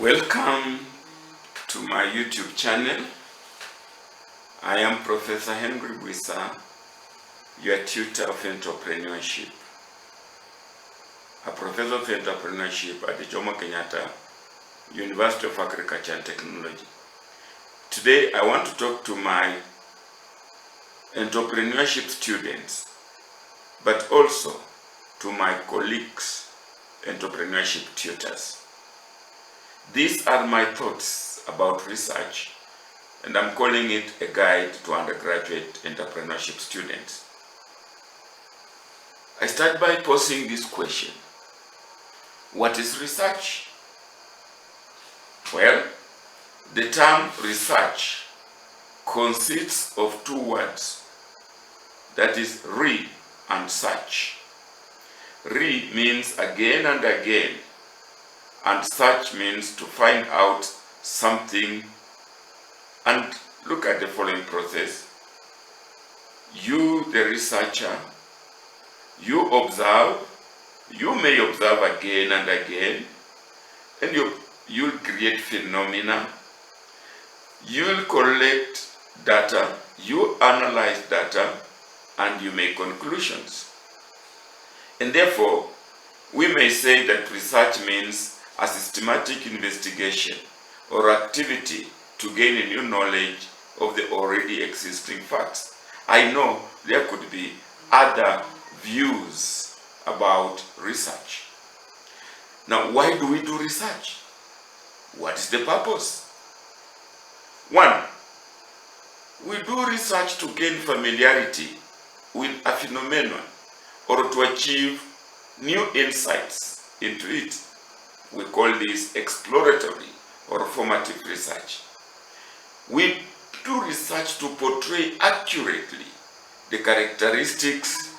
Welcome to my YouTube channel. I am Professor Henry Bwisa, your tutor of entrepreneurship. A professor of entrepreneurship at the Jomo Kenyatta University of Agriculture and Technology. Today I want to talk to my entrepreneurship students, but also to my colleagues, entrepreneurship tutors. These are my thoughts about research, and I'm calling it a guide to undergraduate entrepreneurship students. I start by posing this question: what is research? Well, the term research consists of two words, that is re and search. Re means again and again, and search means to find out something. And look at the following process. You, the researcher, you observe, you may observe again and again, and you'll create phenomena, you'll collect data, you analyze data, and you make conclusions. And therefore, we may say that research means a systematic investigation or activity to gain a new knowledge of the already existing facts. I know there could be other views about research. Now, why do we do research? What is the purpose? One, we do research to gain familiarity with a phenomenon or to achieve new insights into it. We call this exploratory or formative research. We do research to portray accurately the characteristics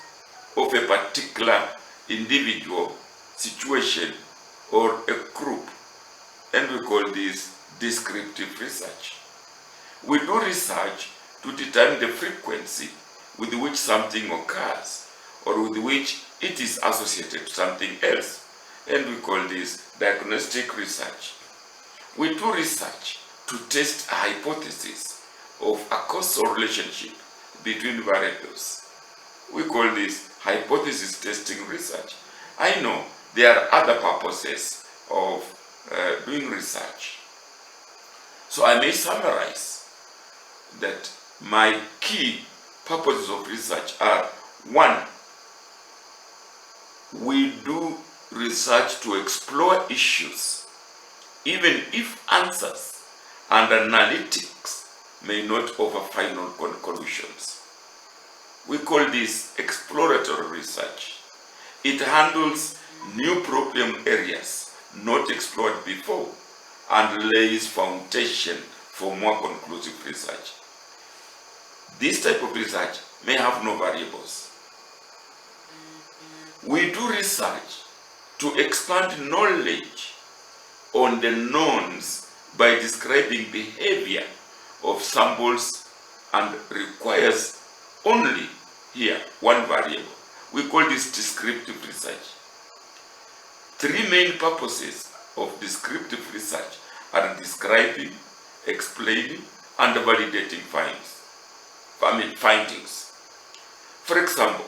of a particular individual, situation, or a group, and we call this descriptive research. We do research to determine the frequency with which something occurs or with which it is associated to something else, and we call this diagnostic research. We do research to test a hypothesis of a causal relationship between variables. We call this hypothesis testing research. I know there are other purposes of doing research. So I may summarize that my key purposes of research are: one, we do research to explore issues, even if answers and analytics may not offer final conclusions. We call this exploratory research. It handles new problem areas not explored before and lays foundation for more conclusive research. This type of research may have no variables. We do research to expand knowledge on the knowns by describing behavior of samples and requires only here one variable. We call this descriptive research. Three main purposes of descriptive research are describing, explaining, and validating findings. For example,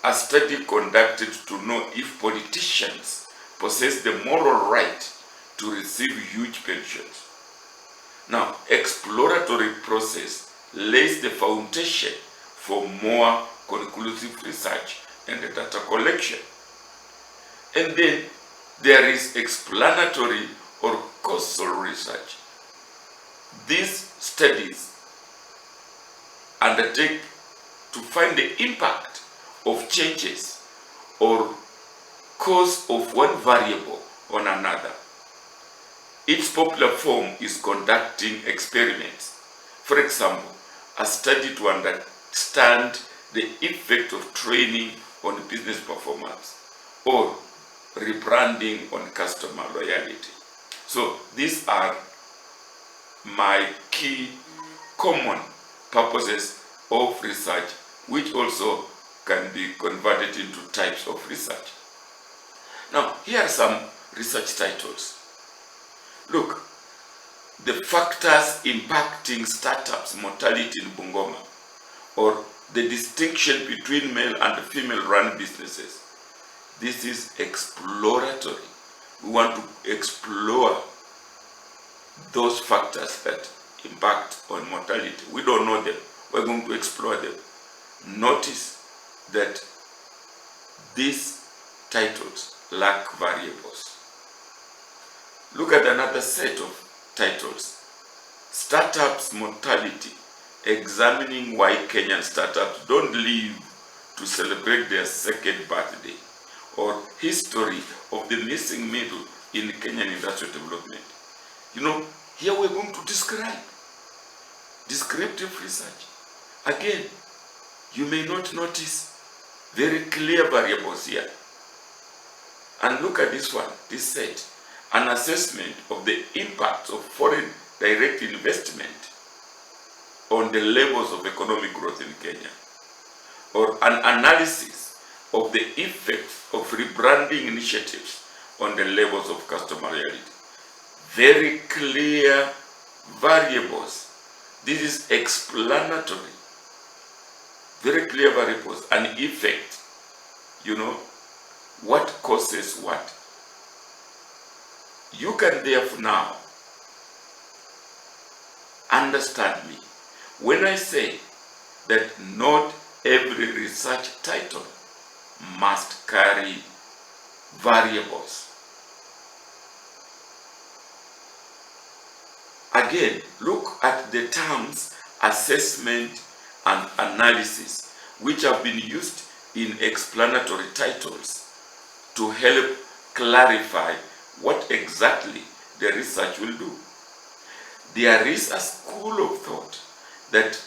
a study conducted to know if politicians possess the moral right to receive huge pensions. Now, exploratory process lays the foundation for more conclusive research and data collection. And then there is explanatory or causal research. These studies undertake to find the impact of changes or cause of one variable on another. Its popular form is conducting experiments. For example, a study to understand the effect of training on business performance or rebranding on customer loyalty. So these are my key common purposes of research, which also can be converted into types of research. Now, here are some research titles. Look, the factors impacting startups' mortality in Bungoma, or the distinction between male and female run businesses. This is exploratory. We want to explore those factors that impact on mortality. We don't know them. We're going to explore them. Notice that these titles lack variables. Look at another set of titles. Startups mortality, examining why Kenyan startups don't live to celebrate their second birthday, or history of the missing middle in Kenyan industrial development. Here we're going to describe descriptive research. Again, you may not notice very clear variables here. And look at this one, this set, an assessment of the impact of foreign direct investment on the levels of economic growth in Kenya, or an analysis of the effects of rebranding initiatives on the levels of customer loyalty. Very clear variables. This is explanatory. Very clear variables, an effect. What causes what. You can therefore now understand me when I say that not every research title must carry variables. Again, look at the terms assessment and analysis, which have been used in explanatory titles to help clarify what exactly the research will do. There is a school of thought that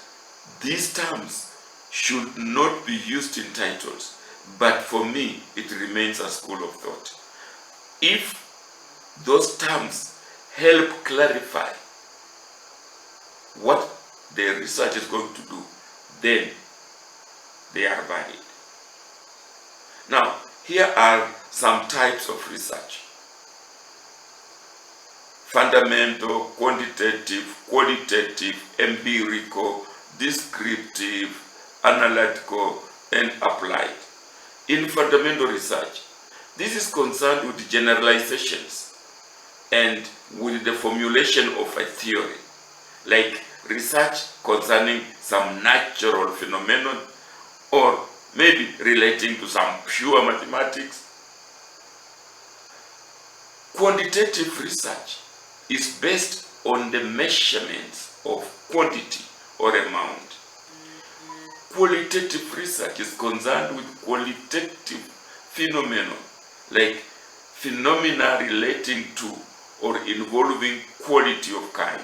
these terms should not be used in titles, but for me, it remains a school of thought. If those terms help clarify what the research is going to do, then they are valid. Now, here are some types of research: fundamental, quantitative, qualitative, empirical, descriptive, analytical, and applied. In fundamental research, this is concerned with generalizations and with the formulation of a theory, like research concerning some natural phenomenon, or maybe relating to some pure mathematics. Quantitative research is based on the measurements of quantity or amount. Qualitative research is concerned with qualitative phenomena, like phenomena relating to or involving quality of kind.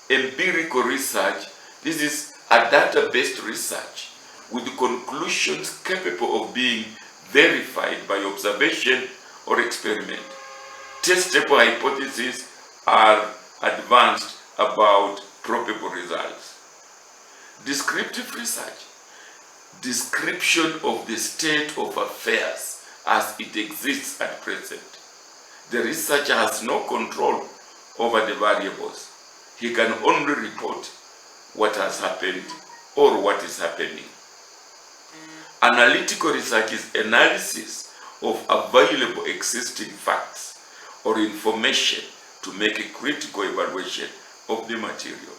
Empirical research, this is a data-based research with conclusions capable of being verified by observation or experiment. Testable hypotheses are advanced about probable results. Descriptive research, description of the state of affairs as it exists at present. The researcher has no control over the variables. He can only report what has happened or what is happening. Analytical research is analysis of available existing facts or information to make a critical evaluation of the material.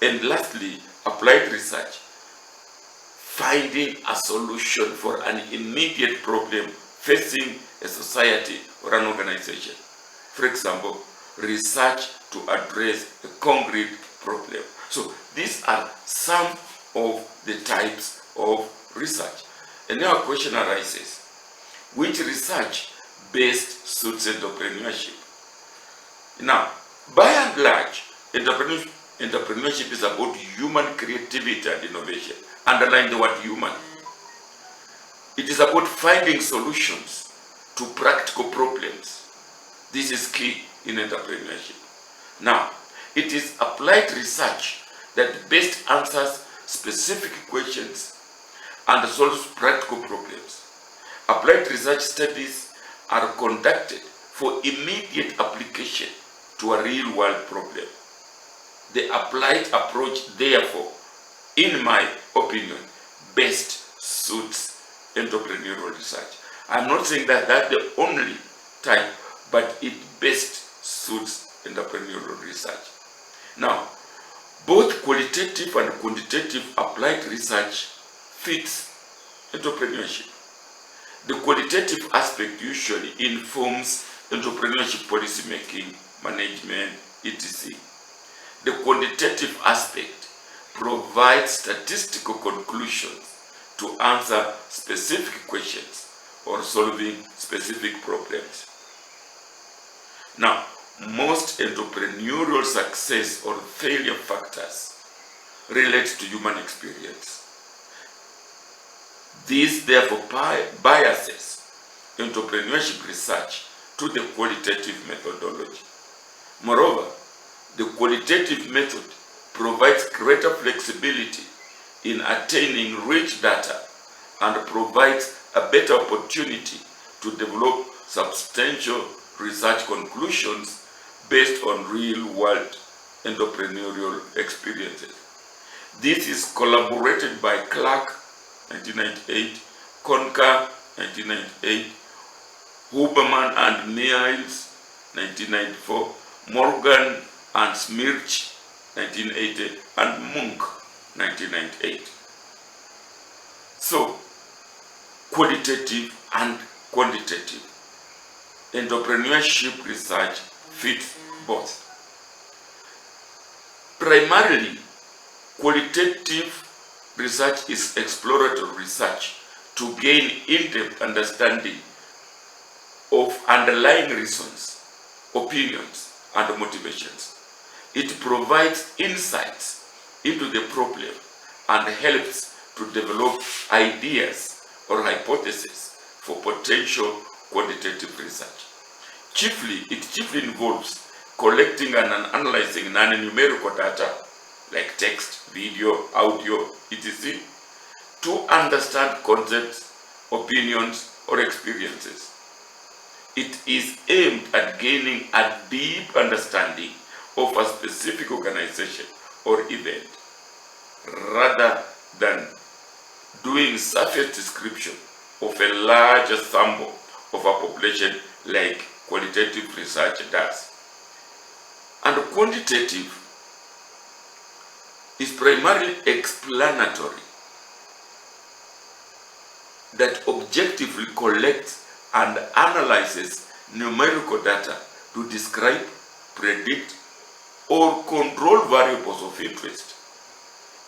And lastly, applied research, finding a solution for an immediate problem facing a society or an organization. For example, research to address a concrete problem. So these are some of the types of research. And now a question arises: which research best suits entrepreneurship? Now, by and large, entrepreneurship is about human creativity and innovation. Underline the word human. It is about finding solutions to practical problems. This is key in entrepreneurship. Now, it is applied research that best answers specific questions and solves practical problems. Applied research studies are conducted for immediate application to a real-world problem. The applied approach, therefore, in my opinion, best suits entrepreneurial research. I'm not saying that that's the only type, but it best suits entrepreneurial research. Now, both qualitative and quantitative applied research fits entrepreneurship. The qualitative aspect usually informs entrepreneurship policy making, management, etc. The quantitative aspect provides statistical conclusions to answer specific questions or solving specific problems. Now, most entrepreneurial success or failure factors relate to human experience. This therefore biases entrepreneurship research to the qualitative methodology. Moreover, the qualitative method provides greater flexibility in attaining rich data and provides a better opportunity to develop substantial research conclusions based on real-world entrepreneurial experiences. This is collaborated by Clark, 1998, Conker, 1998, Huberman and Miles, 1994, Morgan and Smirch, 1980, and Munk, 1998. So, qualitative and quantitative entrepreneurship research fits both. Primarily, qualitative research is exploratory research to gain in-depth understanding of underlying reasons, opinions, and motivations. It provides insights into the problem and helps to develop ideas or hypotheses for potential quantitative research. It chiefly involves collecting and analyzing non-numerical data like text, video, audio, etc. to understand concepts, opinions, or experiences. It is aimed at gaining a deep understanding of a specific organization or event, rather than doing surface description of a larger sample of a population like qualitative research does. And quantitative is primarily explanatory, that objectively collects and analyzes numerical data to describe, predict, or control variables of interest.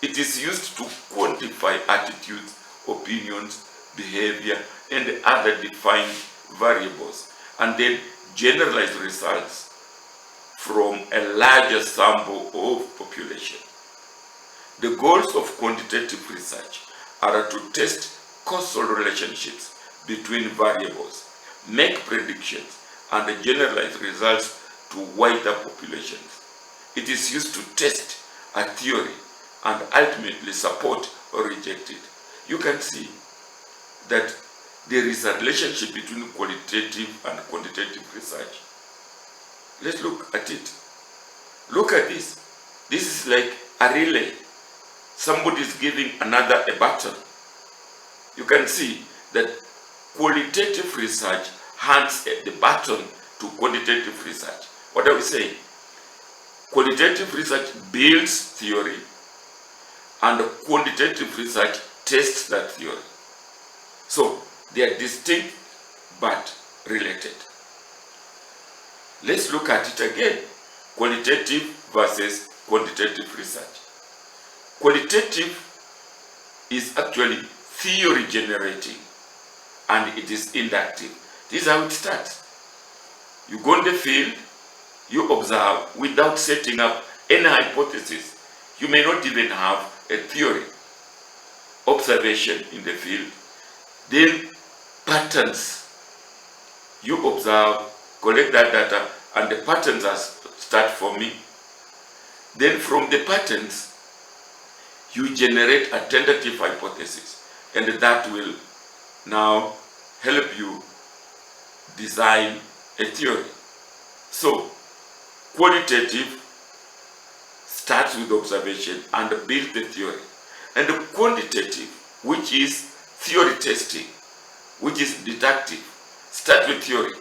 It is used to quantify attitudes, opinions, behavior, and other defined variables, and then generalize results from a larger sample of population. The goals of quantitative research are to test causal relationships between variables, make predictions, and generalize results to wider populations. It is used to test a theory and ultimately support or reject it. You can see that there is a relationship between qualitative and quantitative research. Let's look at it. Look at this. This is like a relay. Somebody is giving another a baton. You can see that qualitative research hands the baton to quantitative research. What are we saying? Qualitative research builds theory, and quantitative research tests that theory. So they are distinct but related. Let's look at it again. Qualitative versus quantitative research. Qualitative is actually theory generating, and it is inductive. This is how it starts. You go in the field, you observe without setting up any hypothesis. You may not even have a theory. Observation in the field, then patterns. You observe, collect that data, and the patterns start forming. Then from the patterns, you generate a tentative hypothesis, and that will now help you design a theory. So, qualitative starts with observation and builds the theory. And the quantitative, which is theory testing, which is deductive, start with theory,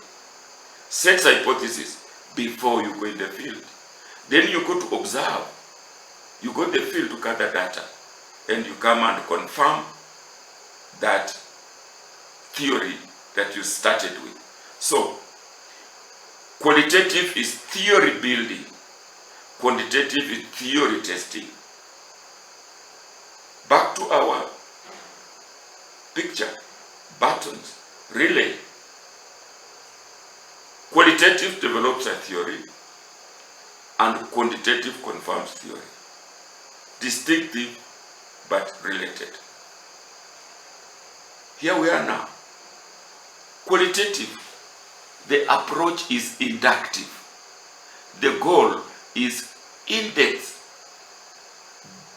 set hypothesis before you go in the field. Then you go to observe. You go to the field to gather data, and you come and confirm that theory that you started with. So, qualitative is theory building, quantitative is theory testing. Back to our picture, buttons, relay. Qualitative develops a theory and quantitative confirms theory. Distinctive but related. Here we are now. Qualitative, the approach is inductive. The goal is in-depth,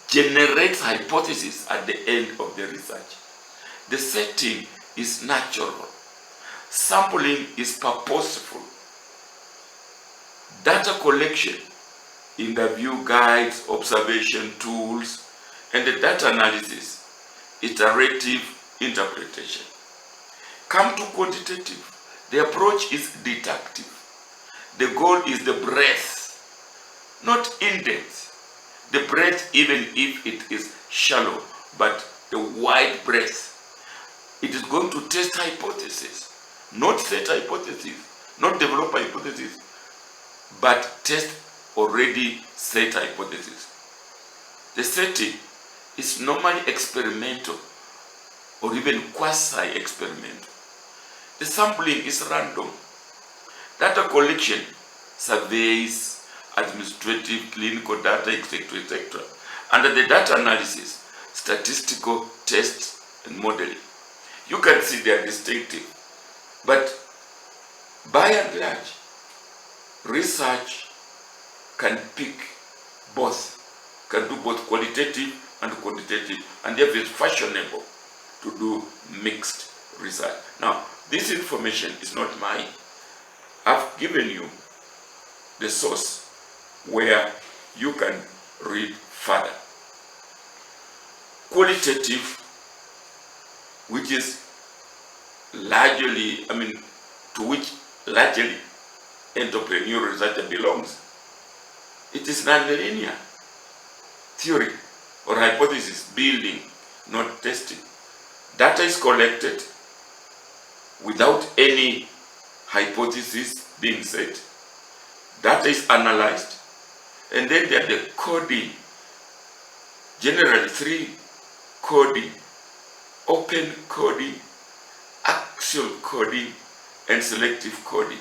generates hypothesis at the end of the research. The setting is natural. Sampling is purposeful. Data collection, interview guides, observation tools, and the data analysis, iterative interpretation. Come to quantitative. The approach is deductive. The goal is the breadth, not in-depth. The breadth, even if it is shallow, but the wide breadth. It is going to test hypothesis, not set hypothesis, not develop hypothesis, but test already set hypothesis. The setting is normally experimental or even quasi-experimental. The sampling is random. Data collection, surveys, administrative, clinical data, etc., etc. Under the data analysis, statistical tests and modeling. You can see they are distinctive, but by and large, research can pick both, can do both qualitative and quantitative, and therefore it's fashionable to do mixed research. Now, this information is not mine. I've given you the source where you can read further. Qualitative, which is largely, to which largely entrepreneurial research belongs. It is non-linear theory or hypothesis building, not testing. Data is collected without any hypothesis being set. Data is analyzed, and then there are the coding, generally three coding: open coding, axial coding, and selective coding.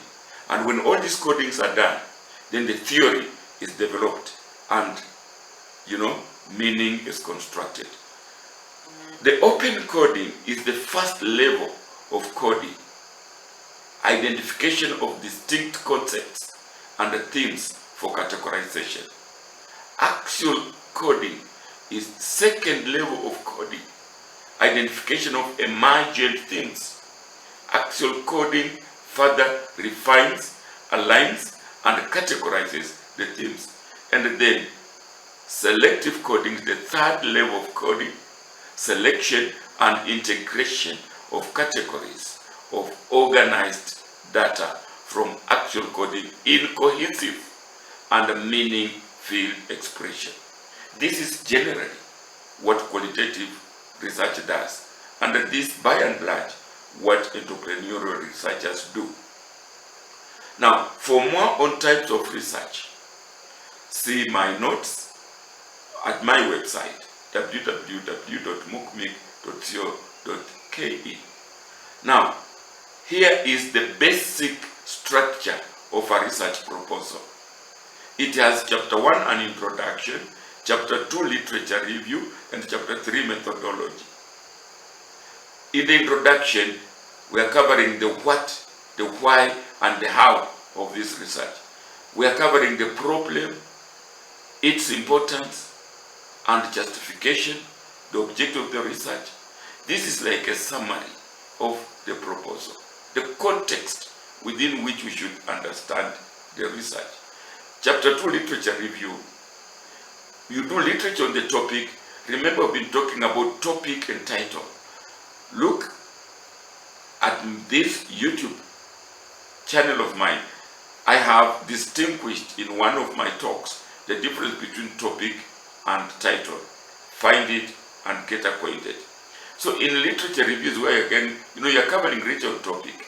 And when all these codings are done, then the theory is developed and, meaning is constructed. The open coding is the first level of coding, identification of distinct concepts and the themes for categorization. Axial coding is second level of coding, identification of emergent themes. Axial coding further refines, aligns, and categorizes the themes. And then selective coding is the third level of coding, selection and integration of categories of organized data from actual coding in cohesive and meaning-filled expression. This is generally what qualitative research does, and this, by and large, what entrepreneurial researchers do. Now, for more on types of research, see my notes at my website, www.mukmik.co.ke. Now, here is the basic structure of a research proposal. It has chapter 1, an introduction, chapter 2, literature review, and chapter 3, methodology. In the introduction, we are covering the what, the why, and the how of this research. We are covering the problem, its importance, and justification, the objective of the research. This is like a summary of the proposal. The context within which we should understand the research. Chapter 2, literature review. You do literature on the topic. Remember, we've been talking about topic and title. Look at this YouTube channel of mine. I have distinguished in one of my talks the difference between topic and title. Find it and get acquainted. So in literature reviews, where again, you're covering literature on topic,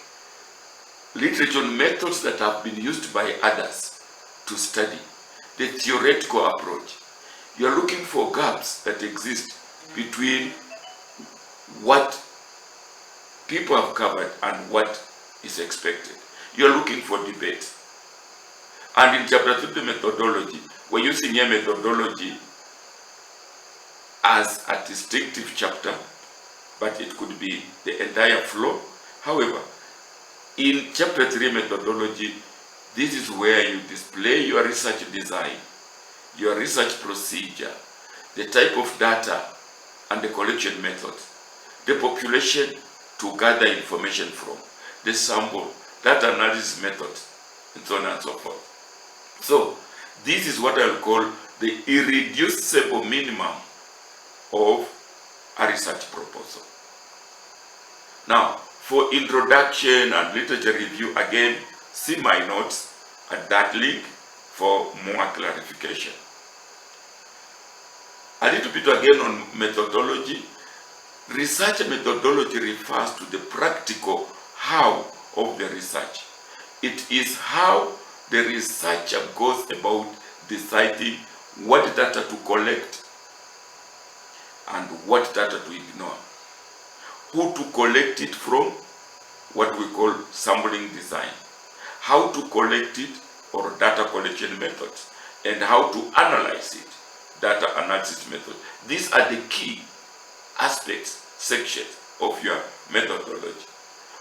literature on methods that have been used by others to study, the theoretical approach. You're looking for gaps that exist between what people have covered and what is expected. You're looking for debate. And in chapter 3, the methodology, we're using here methodology as a distinctive chapter, but it could be the entire flow. However, in chapter 3 methodology, this is where you display your research design, your research procedure, the type of data and the collection methods, the population to gather information from, the sample, data analysis methods, and so on and so forth. So, this is what I'll call the irreducible minimum of a research proposal. Now, for introduction and literature review, again, see my notes at that link for more clarification. A little bit again on methodology. Research methodology refers to the practical how of the research. It is how the researcher goes about deciding what data to collect and what data to ignore. Who to collect it from, what we call sampling design. How to collect it, or data collection methods, and how to analyze it, data analysis method. These are the key aspects, sections of your methodology.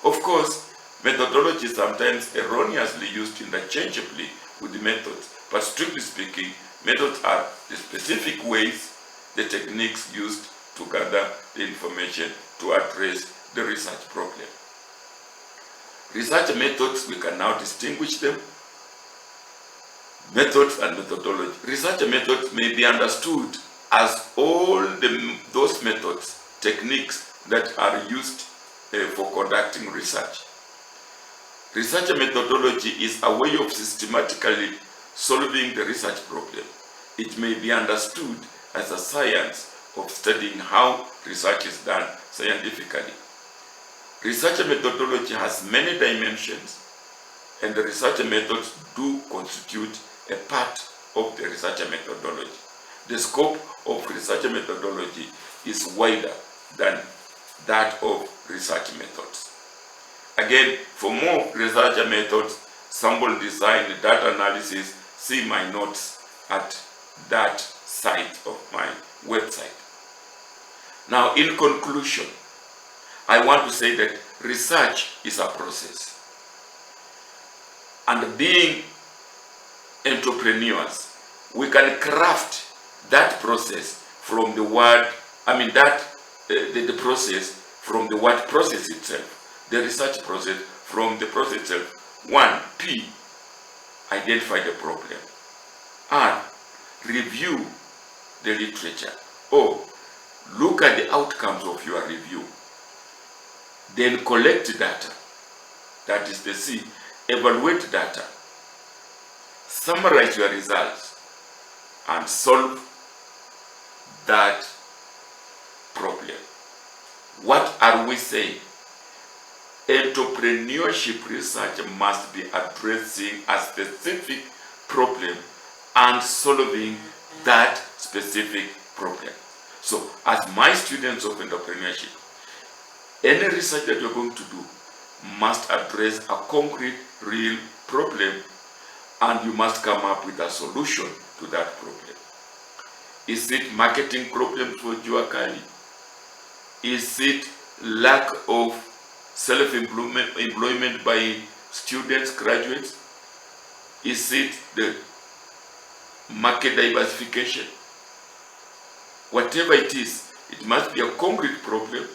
Of course, methodology is sometimes erroneously used interchangeably with the methods, but strictly speaking, methods are the specific ways, the techniques used to gather the information to address the research problem. Research methods, we can now distinguish them. Methods and methodology. Research methods may be understood as all those methods, techniques that are used for conducting research. Research methodology is a way of systematically solving the research problem. It may be understood as a science of studying how research is done scientifically. Research methodology has many dimensions, and the research methods do constitute a part of the research methodology. The scope of research methodology is wider than that of research methods. Again, for more research methods, sample design, data analysis, see my notes at that site of my website. Now, in conclusion, I want to say that research is a process. And being entrepreneurs, we can craft that process from the word, the process from the word process itself, the research process from the process itself. 1, P, identify the problem. R, review the literature. O, look at the outcomes of your review. Then collect data. That is the C, evaluate data. Summarize your results and solve that problem. What are we saying? Entrepreneurship research must be addressing a specific problem and solving that specific problem. So, as my students of entrepreneurship, any research that you're going to do must address a concrete, real problem, and you must come up with a solution to that problem. Is it marketing problems for Juakali? Is it lack of self-employment by students, graduates? Is it the market diversification? Whatever it is, it must be a concrete problem.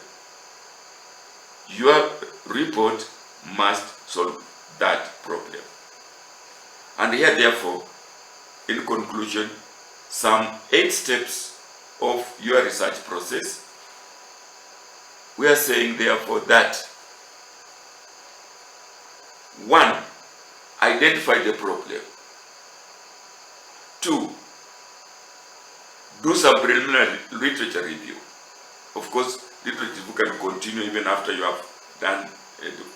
Your report must solve that problem. And here, therefore, in conclusion, some 8 steps of your research process. We are saying, therefore, that 1. Identify the problem. 2. Do some preliminary literature review. Of course, literature can continue even after you have done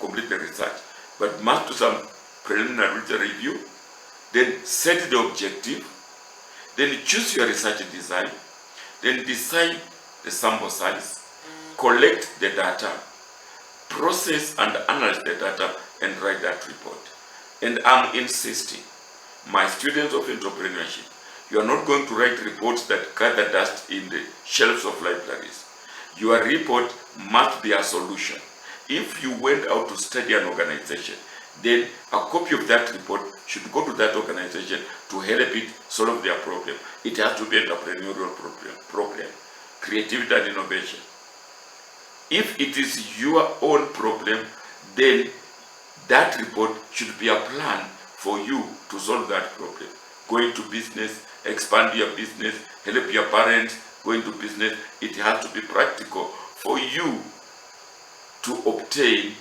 complete the research, but must do some preliminary literature review. Then set the objective. Then choose your research design. Then decide the sample size. Collect the data. Process and analyze the data and write that report. And I'm insisting, my students of entrepreneurship, you are not going to write reports that gather dust in the shelves of libraries. Your report must be a solution. If you went out to study an organization, then a copy of that report should go to that organization to help it solve their problem. It has to be an entrepreneurial problem, creativity and innovation. If it is your own problem, then that report should be a plan for you to solve that problem. Go into business, expand your business, help your parents go into business. It has to be practical for you to obtain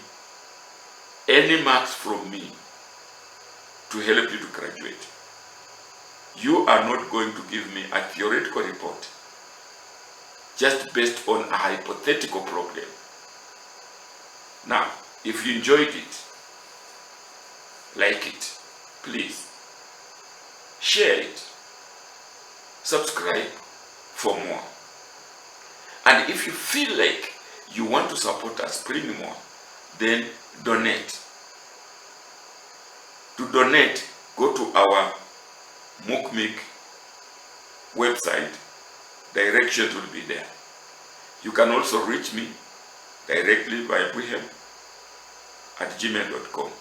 any marks from me to help you to graduate. You are not going to give me a theoretical report just based on a hypothetical problem. Now, if you enjoyed it, like it, please share it, subscribe for more. And if you feel like you want to support us, bring more, then donate. To donate, go to our MOOCMIC website. Directions will be there. You can also reach me directly via buhem@gmail.com,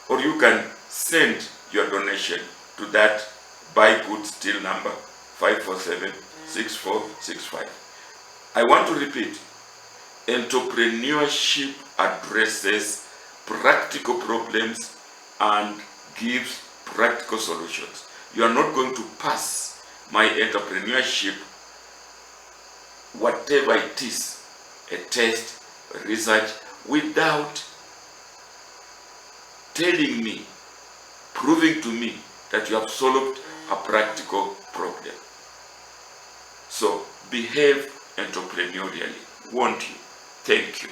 or you can send your donation to that buy goods till number 547-6465. I want to repeat, entrepreneurship addresses practical problems and gives practical solutions. You are not going to pass my entrepreneurship, whatever it is, a test, a research, without telling me, proving to me that you have solved a practical problem. So behave entrepreneurially. Want you. Thank you.